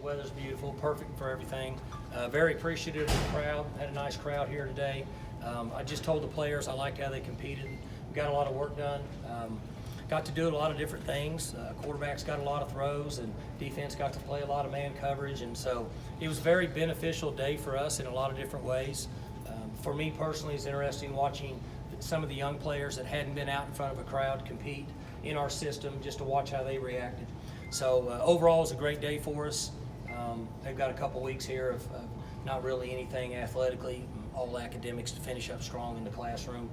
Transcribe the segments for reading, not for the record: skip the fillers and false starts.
weather's beautiful, perfect for everything. Very appreciative of the crowd. Had a nice crowd here today. I just told the players I liked how they competed. We got a lot of work done. Got to do a lot of different things. Quarterbacks got a lot of throws, and defense got to play a lot of man coverage, and so it was a very beneficial day for us in a lot of different ways. For me personally, it's interesting watching some of the young players that hadn't been out in front of a crowd compete in our system, just to watch how they reacted. So overall, it was a great day for us. They've got a couple weeks here of not really anything athletically, all academics to finish up strong in the classroom.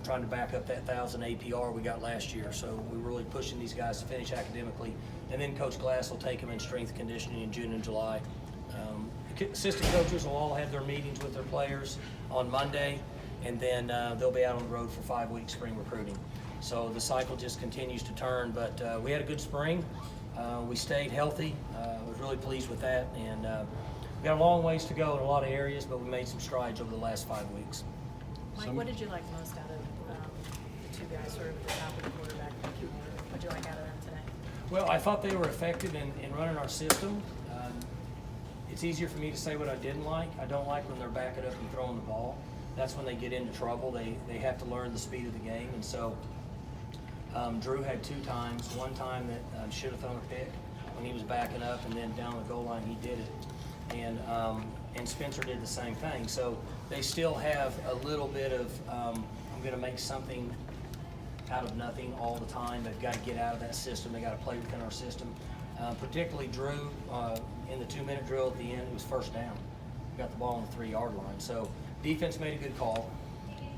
Trying to back up that 1,000 APR we got last year. So we're really pushing these guys to finish academically. And then Coach Glass will take them in strength conditioning in June and July. Assistant coaches will all have their meetings with their players on Monday, and then they'll be out on the road for 5 weeks spring recruiting. So the cycle just continues to turn, but we had a good spring. We stayed healthy. I was really pleased with that, and we got a long ways to go in a lot of areas, but we made some strides over the last 5 weeks. Mike, what did you like most out of the two guys sort of at the top of the quarterback? What did you like out of them today? Well, I thought they were effective in running our system. It's easier for me to say what I didn't like. I don't like when they're backing up and throwing the ball. That's when they get into trouble. They have to learn the speed of the game. And so Drew had 2 times. One time that should have thrown a pick when he was backing up, and then down the goal line he did it. And Spencer did the same thing. So they still have a little bit of I'm going to make something out of nothing all the time. They've got to get out of that system. They got to play within our system. Particularly Drew, in the 2-minute drill at the end, it was first down. We got the ball on the 3-yard line. So defense made a good call.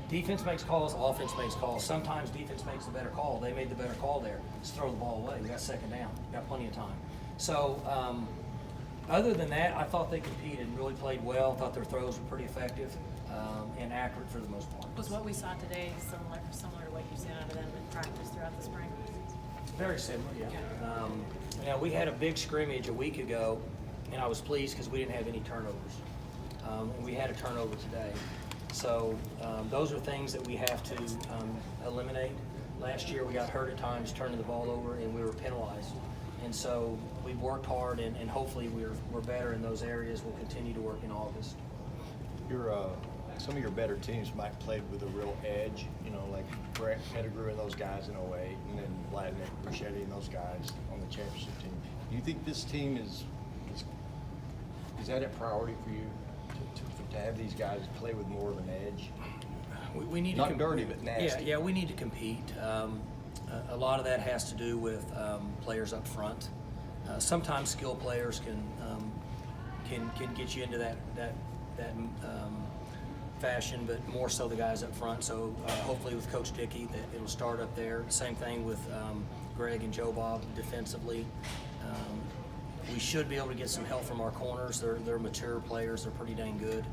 Defense makes calls, offense makes calls. Sometimes defense makes the better call. They made the better call there. Just throw the ball away. We got second down. We got plenty of time. So other than that, I thought they competed and really played well. I thought their throws were pretty effective and accurate for the most part. Was what we saw today similar to what you've seen out of them in practice throughout the spring? Very similar, yeah. We had a big scrimmage a week ago, and I was pleased because we didn't have any turnovers. And we had a turnover today. So those are things that we have to eliminate. Last year we got hurt at times turning the ball over, and we were penalized. And so we've worked hard, and hopefully we're better in those areas. We'll continue to work in August. Some of your better teams might played with a real edge, like Brett Pettigrew and those guys in 08, and then Vladimir Bruschetti and those guys on the championship team. Do you think this team is that a priority for you to have these guys play with more of an edge? We need not dirty, but nasty. Yeah, we need to compete. A lot of that has to do with players up front. Sometimes skilled players can get you into that fashion, but more so the guys up front. So hopefully with Coach Dickey that it'll start up there. Same thing with Greg and Joe Bob defensively. We should be able to get some help from our corners. They're mature players. They're pretty dang good.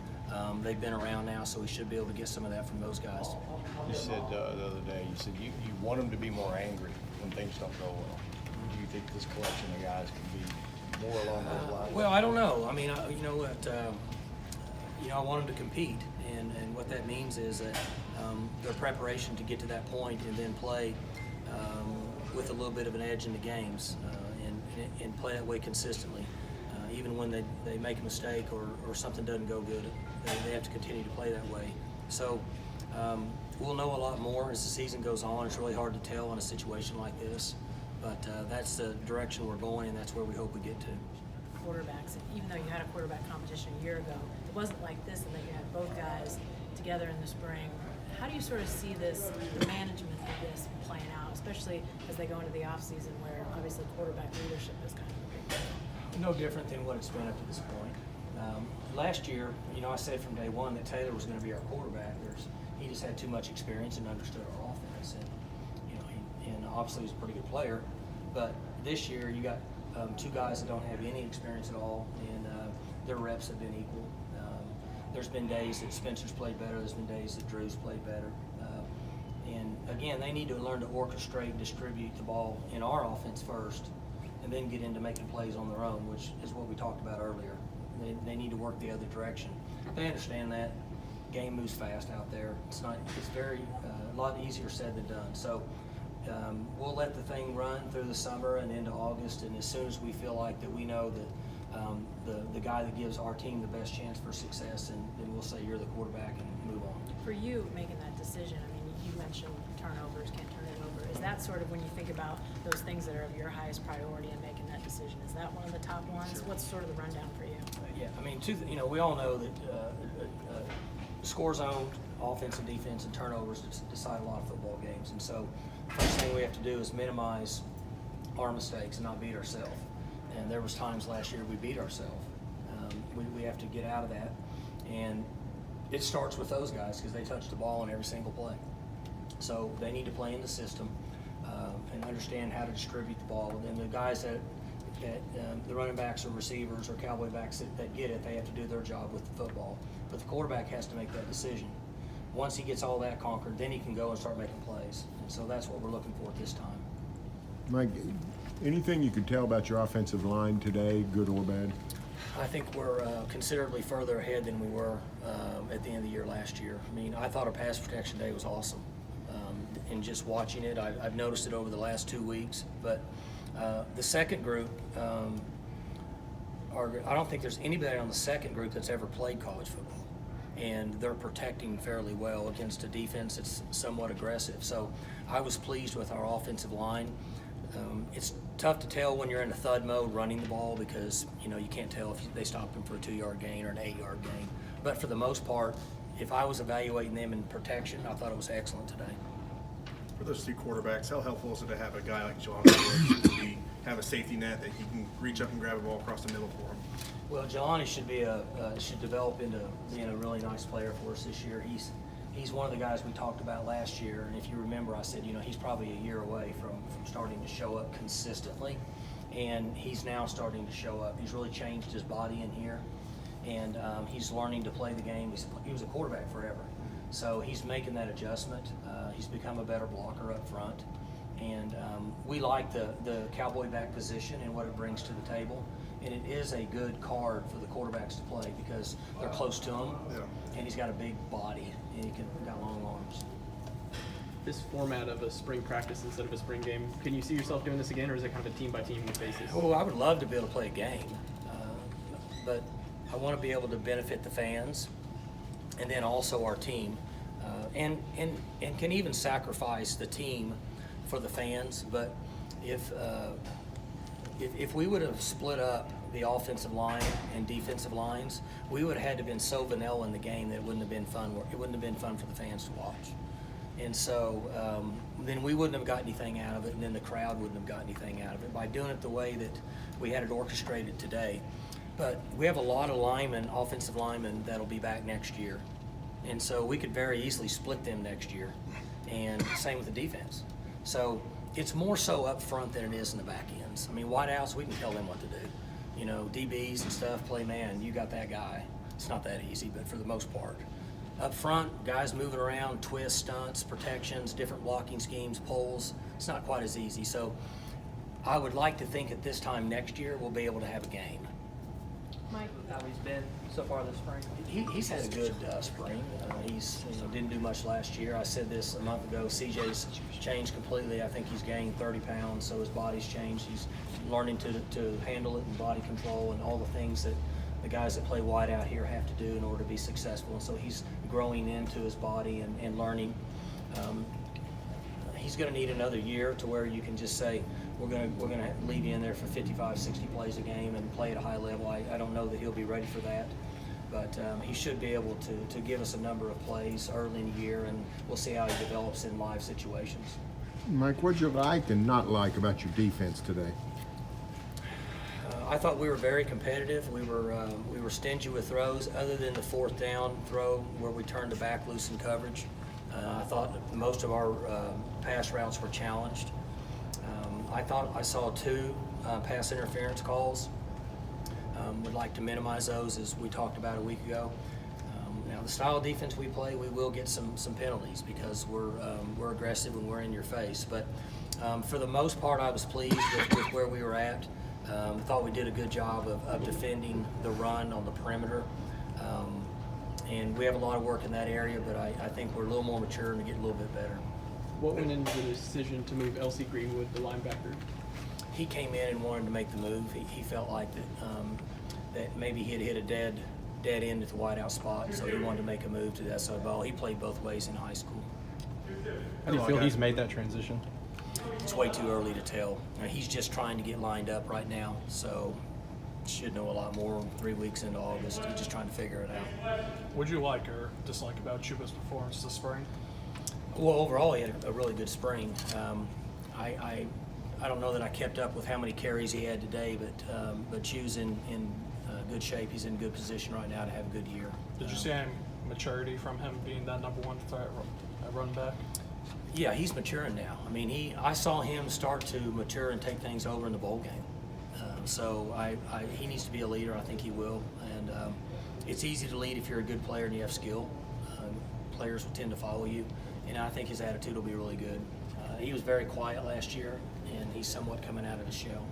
They've been around now, so we should be able to get some of that from those guys. You said the other day, you want them to be more angry when things don't go well. Do you think this collection of guys can be more along those lines? Well, I don't know. I mean, I want them to compete, and what that means is that their preparation to get to that point and then play with a little bit of an edge in the games and play that way consistently. Even when they make a mistake or something doesn't go good, they have to continue to play that way. So we'll know a lot more as the season goes on. It's really hard to tell in a situation like this, but that's the direction we're going, and that's where we hope we get to. Quarterbacks, even though you had a quarterback competition a year ago, it wasn't like this, and that you had both guys together in the spring. How do you sort of see the management of this playing out, especially as they go into the offseason where obviously quarterback leadership is kind of a big deal? No different than what it's been up to this point. Last year, I said from day one that Taylor was going to be our quarterback. He just had too much experience and understood our offense, and obviously he's a pretty good player. But this year, you got 2 guys that don't have any experience at all, and their reps have been equal. There's been days that Spencer's played better. There's been days that Drew's played better. And again, they need to learn to orchestrate and distribute the ball in our offense first, and then get into making plays on their own, which is what we talked about earlier. They need to work the other direction. They understand that. Game moves fast out there. It's very a lot easier said than done. So we'll let the thing run through the summer and into August, and as soon as we feel like that we know that the guy that gives our team the best chance for success, and then we'll say you're the quarterback and move on. For you making that decision, I mean, you mentioned turnovers, can't turn it over. Is that sort of when you think about those things that are of your highest priority in making that decision? Is that one of the top ones? Sure. What's sort of the rundown for you? Yeah, I mean, we all know that score zone, offense and defense, and turnovers decide a lot of football games. And so, first thing we have to do is minimize our mistakes and not beat ourselves. And there was times last year we beat ourselves. We have to get out of that, and it starts with those guys because they touch the ball in every single play. So they need to play in the system and understand how to distribute the ball. And the guys that the running backs or receivers or Cowboy backs that get it, they have to do their job with the football. But the quarterback has to make that decision. Once he gets all that conquered, then he can go and start making plays. And so that's what we're looking for at this time. Mike, anything you could tell about your offensive line today, good or bad? I think we're considerably further ahead than we were at the end of the year last year. I mean, I thought our pass protection day was awesome. And just watching it, I've noticed it over the last 2 weeks. But the second group, I don't think there's anybody on the second group that's ever played college football. And they're protecting fairly well against a defense that's somewhat aggressive. So I was pleased with our offensive line. It's tough to tell when you're in a thud mode running the ball because you can't tell if they stopped them for a 2-yard gain or an 8-yard gain. But for the most part, if I was evaluating them in protection, I thought it was excellent today. For those two quarterbacks, how helpful is it to have a guy like John Woods have a safety net that he can reach up and grab a ball across the middle for him? Well, Jelani should develop into being a really nice player for us this year. He's one of the guys we talked about last year, and if you remember, I said he's probably a year away from starting to show up consistently, and he's now starting to show up. He's really changed his body in here, and he's learning to play the game. He was a quarterback forever, so he's making that adjustment. He's become a better blocker up front, and we like the Cowboy back position and what it brings to the table. And it is a good card for the quarterbacks to play because they're close to him, and he's got a big body, and he got long arms. This format of a spring practice instead of a spring game, can you see yourself doing this again, or is it kind of a team-by-team basis? Oh, I would love to be able to play a game, but I want to be able to benefit the fans and then also our team, and can even sacrifice the team for the fans. But if we would have split up the offensive line and defensive lines, we would have had to have been so vanilla in the game that it wouldn't have been fun. It wouldn't have been fun for the fans to watch. And so then we wouldn't have got anything out of it, and then the crowd wouldn't have got anything out of it by doing it the way that we had it orchestrated today. But we have a lot of linemen, offensive linemen, that'll be back next year. And so we could very easily split them next year, and same with the defense. So it's more so up front than it is in the back ends. I mean, wideouts, we can tell them what to do. DBs and stuff, play man, you got that guy. It's not that easy, but for the most part. Up front, guys moving around, twists, stunts, protections, different blocking schemes, pulls, it's not quite as easy. So I would like to think at this time next year we'll be able to have a game. Mike, how he's been so far this spring? He's had a good spring. He's didn't do much last year. I said this a month ago. CJ's changed completely. I think he's gained 30 pounds, so his body's changed. He's learning to handle it and body control and all the things that the guys that play wide out here have to do in order to be successful. And so he's growing into his body and learning. He's going to need another year to where you can just say, we're going to leave you in there for 55, 60 plays a game and play at a high level. I don't know that he'll be ready for that, but he should be able to give us a number of plays early in the year, and we'll see how he develops in live situations. Mike, what'd you like and not like about your defense today? I thought we were very competitive. We were stingy with throws, other than the 4th down throw where we turned the back loose in coverage. I thought most of our pass routes were challenged. I thought I saw 2 pass interference calls. Would like to minimize those, as we talked about a week ago. Now, the style of defense we play, we will get some penalties because we're aggressive and we're in your face. But for the most part, I was pleased with where we were at. Thought we did a good job of defending the run on the perimeter. And we have a lot of work in that area, but I think we're a little more mature and get a little bit better. What went into the decision to move L.C. Greenwood, the linebacker? He came in and wanted to make the move. He felt like that that maybe he'd hit a dead end at the wideout spot, so he wanted to make a move to that side ball. He played both ways in high school. How do you feel he's made that transition? It's way too early to tell. He's just trying to get lined up right now, so should know a lot more 3 weeks into August. He's just trying to figure it out. What'd you like or dislike about Chuba's performance this spring? Well, overall, he had a really good spring. I don't know that I kept up with how many carries he had today, but Chu's in good shape. He's in good position right now to have a good year. Did you see any maturity from him being that number one threat at run back? Yeah, he's maturing now. I mean, I saw him start to mature and take things over in the bowl game. So he needs to be a leader. I think he will. And it's easy to lead if you're a good player and you have skill. Players will tend to follow you. And I think his attitude will be really good. He was very quiet last year, and he's somewhat coming out of his shell.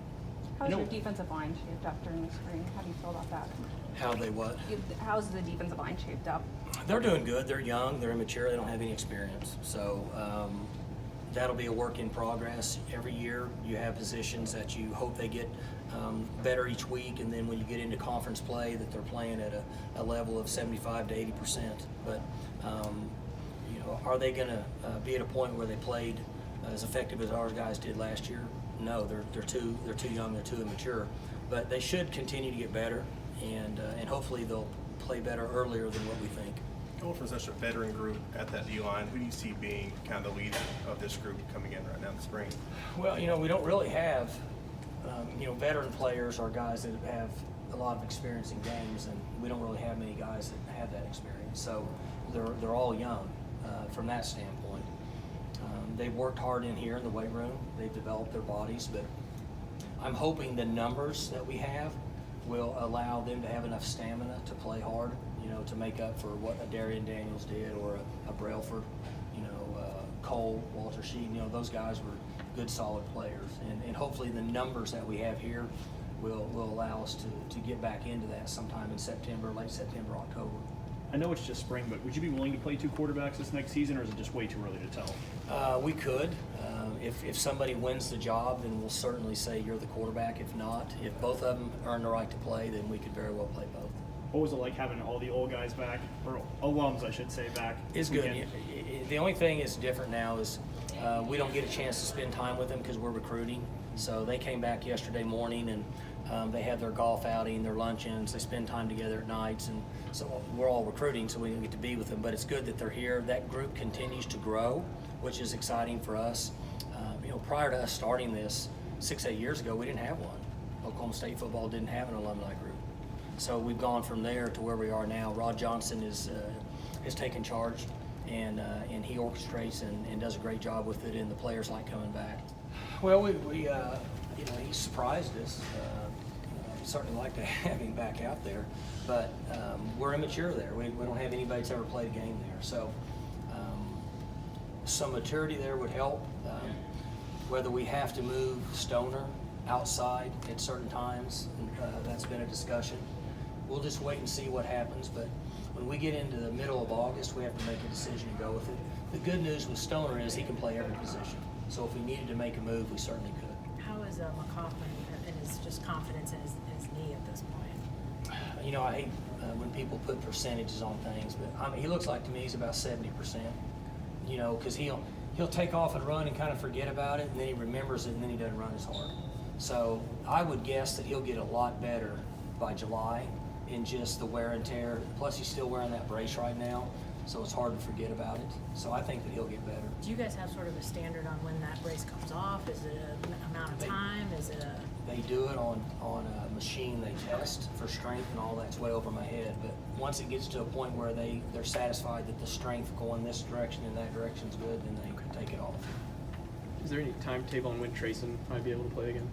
How's your defensive line shaped up during the spring? How do you feel about that? How they what? How's the defensive line shaped up? They're doing good. They're young. They're immature. They don't have any experience. So that'll be a work in progress. Every year you have positions that you hope they get better each week, and then when you get into conference play that they're playing at a level of 75 to 80%. But you know, are they going to be at a point where they played as effective as our guys did last year? No, they're too young. They're too immature. But they should continue to get better, and hopefully they'll play better earlier than what we think. Going from such a veteran group at that D-line, who do you see being kind of the leader of this group coming in right now in the spring? Well, you know, we don't really have, veteran players are guys that have a lot of experience in games, and we don't really have many guys that have that experience. So they're all young from that standpoint. They've worked hard in here in the weight room. They've developed their bodies, but I'm hoping the numbers that we have will allow them to have enough stamina to play hard, to make up for what a Darian Daniels did, or a Brailford, Cole, Walter Sheehan. Those guys were good, solid players, and hopefully the numbers that we have here will allow us to get back into that sometime in September, late September, October. I know it's just spring, but would you be willing to play two quarterbacks this next season, or is it just way too early to tell? We could. If somebody wins the job, then we'll certainly say you're the quarterback. If not, if both of them earn the right to play, then we could very well play both. What was it like having all the old guys back, or alums, I should say, back? It's good. The only thing that's different now is we don't get a chance to spend time with them because we're recruiting. So they came back yesterday morning, and they had their golf outing, their luncheons. They spend time together at nights, and so we're all recruiting, so we don't get to be with them. But it's good that they're here. That group continues to grow, which is exciting for us. Prior to us starting this 6-8 years ago, we didn't have one. Oklahoma State football didn't have an alumni group. So we've gone from there to where we are now. Rod Johnson is taken charge, and he orchestrates and does a great job with it, and the players like coming back. Well, he surprised us. We'd certainly like to have him back out there, but we're immature there. We don't have anybody that's ever played a game there. So some maturity there would help. Whether we have to move Stoner outside at certain times, that's been a discussion. We'll just wait and see what happens, but when we get into the middle of August, we have to make a decision and go with it. The good news with Stoner is he can play every position. So if we needed to make a move, we certainly could. How is McCoffman and his just confidence in his knee at this point? I hate when people put percentages on things, but he looks like to me he's about 70%. Because he'll take off and run and kind of forget about it, and then he remembers it, and then he doesn't run as hard. So I would guess that he'll get a lot better by July in just the wear and tear. Plus, he's still wearing that brace right now, so it's hard to forget about it. So I think that he'll get better. Do you guys have sort of a standard on when that brace comes off? Is it an amount of time? Is it a... They do it on a machine they test for strength, and all that's way over my head. But once it gets to a point where they're satisfied that the strength going this direction and that direction is good, then they can take it off. Is there any timetable on when Trayson might be able to play again?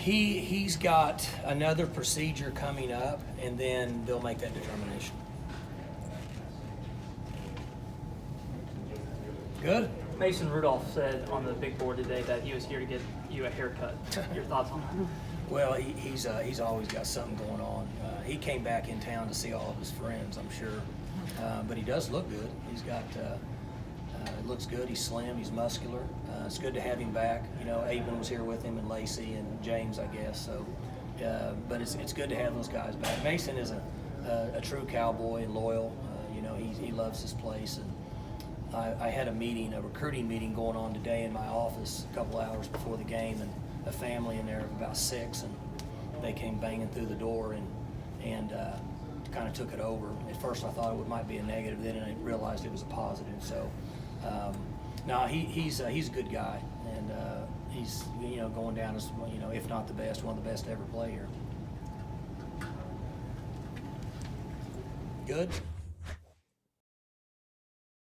He's got another procedure coming up, and then they'll make that determination. Good. Mason Rudolph said on the big board today that he was here to get you a haircut. Your thoughts on that? Well, he's always got something going on. He came back in town to see all of his friends, I'm sure. But he does look good. He's got, it looks good. He's slim. He's muscular. It's good to have him back. Aben was here with him, and Lacey and James, I guess. So but it's good to have those guys back. Mason is a true Cowboy and loyal. You know, he loves his place. And I had a recruiting meeting going on today in my office a couple hours before the game, and a family in there of about 6, and they came banging through the door and kind of took it over. At first I thought it might be a negative, then I realized it was a positive. So no, he's a good guy, and he's going down as if not the best, one of the best to ever play here. Good.